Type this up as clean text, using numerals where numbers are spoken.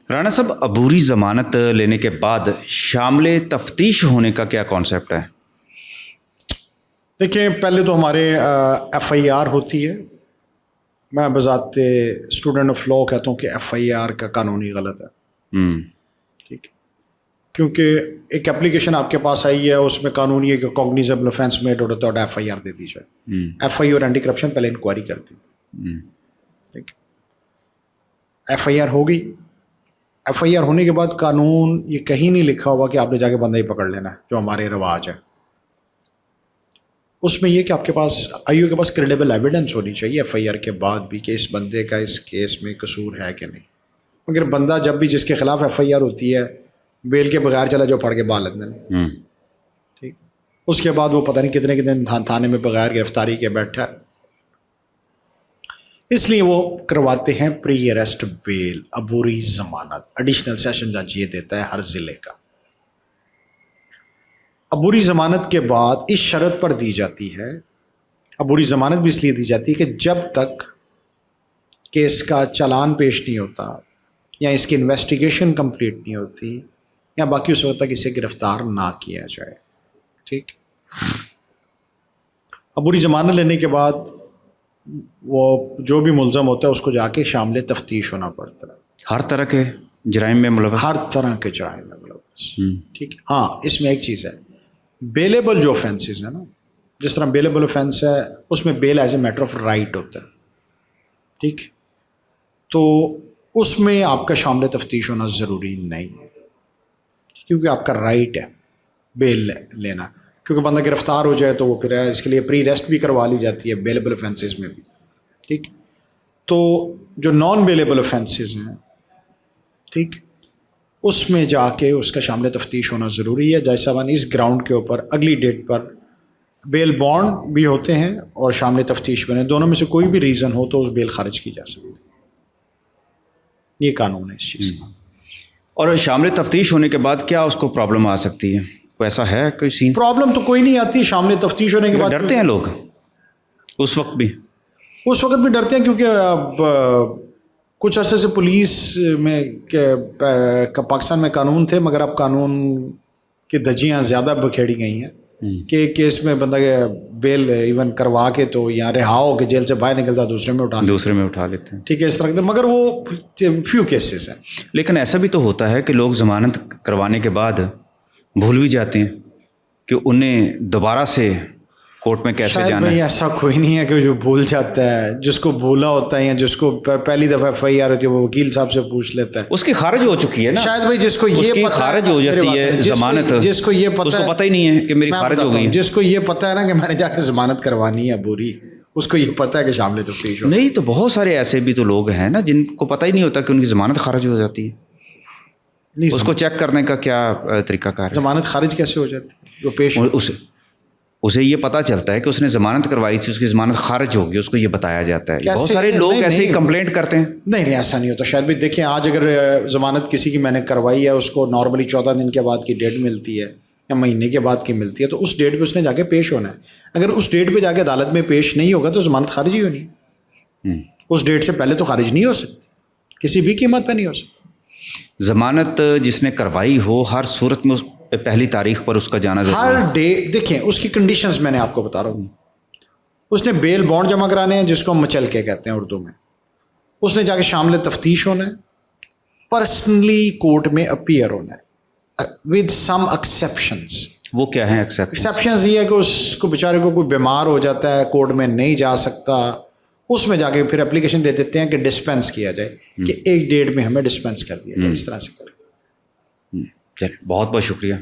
رانا صاحب، عبوری ضمانت لینے کے بعد شامل تفتیش ہونے کا کیا کانسیپٹ ہے؟ دیکھیں، پہلے تو ہمارے ایف آئی آر ہوتی ہے. میں بذات اسٹوڈنٹ آف لا کہتا ہوں کہ ایف آئی آر کا قانونی غلط ہے. ٹھیک ہے، کیونکہ ایک اپلیکیشن آپ کے پاس آئی ہے، اس میں قانونی ہے کہ کوگنیزیبل آفینس میڈ ہوتا ہے، ایف آئی آر دے دی جائے. F I R anti corruption پہلے انکوائری کرتی. ٹھیک، ایف آئی آر ہو گئی. ایف آئی آر ہونے کے بعد قانون یہ کہیں نہیں لکھا ہوا کہ آپ نے جا کے بندہ ہی پکڑ لینا ہے، جو ہمارے رواج ہے. اس میں یہ کہ آپ کے پاس آئی او کے پاس کریڈیبل ایویڈنس ہونی چاہیے ایف آئی آر کے بعد بھی کہ اس بندے کا اس کیس میں قصور ہے کہ نہیں. مگر بندہ جب بھی جس کے خلاف ایف آئی آر ہوتی ہے بیل کے بغیر چلا جو پھڑ کے بال لیتے ہیں. ٹھیک، اس کے بعد وہ پتہ نہیں کتنے کتنے تھانے میں بغیر گرفتاری کے بیٹھا. اس لیے وہ کرواتے ہیں پری اریسٹ بیل، عبوری ضمانت. ایڈیشنل سیشن جج یہ دیتا ہے ہر ضلع کا. عبوری ضمانت کے بعد اس شرط پر دی جاتی ہے، عبوری ضمانت بھی اس لیے دی جاتی ہے کہ جب تک کیس کا چلان پیش نہیں ہوتا یا اس کی انویسٹیگیشن کمپلیٹ نہیں ہوتی یا باقی اس وقت تک اسے گرفتار نہ کیا جائے. ٹھیک، عبوری ضمانت لینے کے بعد وہ جو بھی ملزم ہوتا ہے اس کو جا کے شامل تفتیش ہونا پڑتا ہے. ہر طرح کے جرائم میں ملوث، ہر طرح کے جرائم میں ملوث. ٹھیک، ہاں اس میں ایک چیز ہے، بیلیبل جو offences ہیں نا، جس طرح بیلیبل offense ہے اس میں bail as a matter of right ہوتا ہے. ٹھیک، تو اس میں آپ کا شامل تفتیش ہونا ضروری نہیں ہے کیونکہ آپ کا رائٹ ہے بیل لینا. کیونکہ بندہ گرفتار ہو جائے تو وہ پھر اس کے لیے پری ریسٹ بھی کروا لی جاتی ہے بیلیبل offences میں بھی. ٹھیک، تو جو نان بیلیبل offences ہیں، ٹھیک، اس میں جا کے اس کا شامل تفتیش ہونا ضروری ہے. جیسا من اس گراؤنڈ کے اوپر اگلی ڈیٹ پر بیل بانڈ بھی ہوتے ہیں اور شامل تفتیش بنے، دونوں میں سے کوئی بھی ریزن ہو تو اس بیل خارج کی جا سکتی ہے. یہ قانون ہے اس چیز کا. اور شامل تفتیش ہونے کے بعد کیا اس کو پرابلم آ سکتی ہے؟ کوئی ایسا ہے کوئی سین؟ پرابلم تو کوئی نہیں آتی شامل تفتیش ہونے کے بعد. ڈرتے ہیں لوگ اس وقت بھی؟ اس وقت بھی ڈرتے ہیں کیونکہ اب کچھ عرصے سے پولیس میں پاکستان میں قانون تھے، مگر اب قانون کی دھجیاں زیادہ بکھیڑی گئی ہیں کہ ایک کیس میں بندہ بیل ایون کروا کے تو یہاں رہا ہو کہ جیل سے باہر نکلتا دوسرے میں اٹھا لیتے ہیں. ٹھیک ہے، اس طرح مگر وہ فیو کیسز ہیں. لیکن ایسا بھی تو ہوتا ہے کہ لوگ ضمانت کروانے کے بعد بھول بھی جاتے ہیں کہ انہیں دوبارہ سے کورٹ میں کیسے جانا ہے. بھائی ایسا کوئی نہیں ہے کہ جو بھول جاتا ہے. جس کو بھولا ہوتا ہے یا جس کو پہلی دفعہ ایف آئی آر ہوتی ہے وہ وکیل صاحب سے پوچھ لیتا ہے. اس کی خارج ہو چکی ہے نا شاید بھائی، جس کو یہ خارج ہو جاتی ہے ضمانت، جس کو یہ اس کو پتہ ہی نہیں ہے کہ میری خارج ہو گئی ہے. جس کو یہ پتہ ہے نا کہ میں نے جا کے ضمانت کروانی ہے بوری، اس کو یہ پتہ ہے کہ شامل تفتیش ہو. نہیں تو بہت سارے ایسے بھی تو لوگ ہیں نا جن کو پتہ ہی نہیں ہوتا کہ ان کی ضمانت خارج ہو جاتی ہے. اس کو چیک کرنے کا کیا طریقہ کار ہے؟ ضمانت خارج کیسے ہو جاتی ہے؟ وہ پیش اسے یہ پتہ چلتا ہے کہ اس نے ضمانت کروائی تھی، اس کی ضمانت خارج ہوگی، اس کو یہ بتایا جاتا ہے. بہت سارے لوگ ایسے ہی کمپلینٹ کرتے ہیں. نہیں ایسا نہیں ہوتا. شاید بھی دیکھیں، آج اگر ضمانت کسی کی میں نے کروائی ہے، اس کو نارملی 14 دن کے بعد کی ڈیٹ ملتی ہے یا مہینے کے بعد کی ملتی ہے، تو اس ڈیٹ پہ اس نے جا کے پیش ہونا ہے. اگر اس ڈیٹ پہ جا کے عدالت میں پیش نہیں ہوگا تو ضمانت خارج ہی ہونی ہے. اس ڈیٹ سے پہلے تو خارج نہیں ہو سکتی، کسی بھی قیمت پہ نہیں ہو سکتی. ضمانت جس نے کروائی ہو ہر صورت میں پہلی تاریخ پر اس کا جانا ضروری ہے. ہر ڈے دیکھیں اس کی کنڈیشنز میں نے آپ کو بتا رہا ہوں. اس نے بیل بانڈ جمع کرانے ہیں جس کو ہم مچل کے کہتے ہیں اردو میں. اس نے جا کے شامل تفتیش ہونا ہے، پرسنلی کورٹ میں اپیئر ہونا ہے ود سم ایکسیپشنز. وہ کیا ہیں ایکسیپشنز؟ یہ ہے کہ اس کو بیچارے کو کوئی بیمار ہو جاتا ہے، کورٹ میں نہیں جا سکتا، اس میں جا کے پھر اپلیکیشن دے دیتے ہیں کہ ڈسپینس کیا جائے، کہ ایک ڈیٹ میں ہمیں ڈسپینس کر دیا جائے. اس طرح سے کریں. چلیے، بہت بہت شکریہ.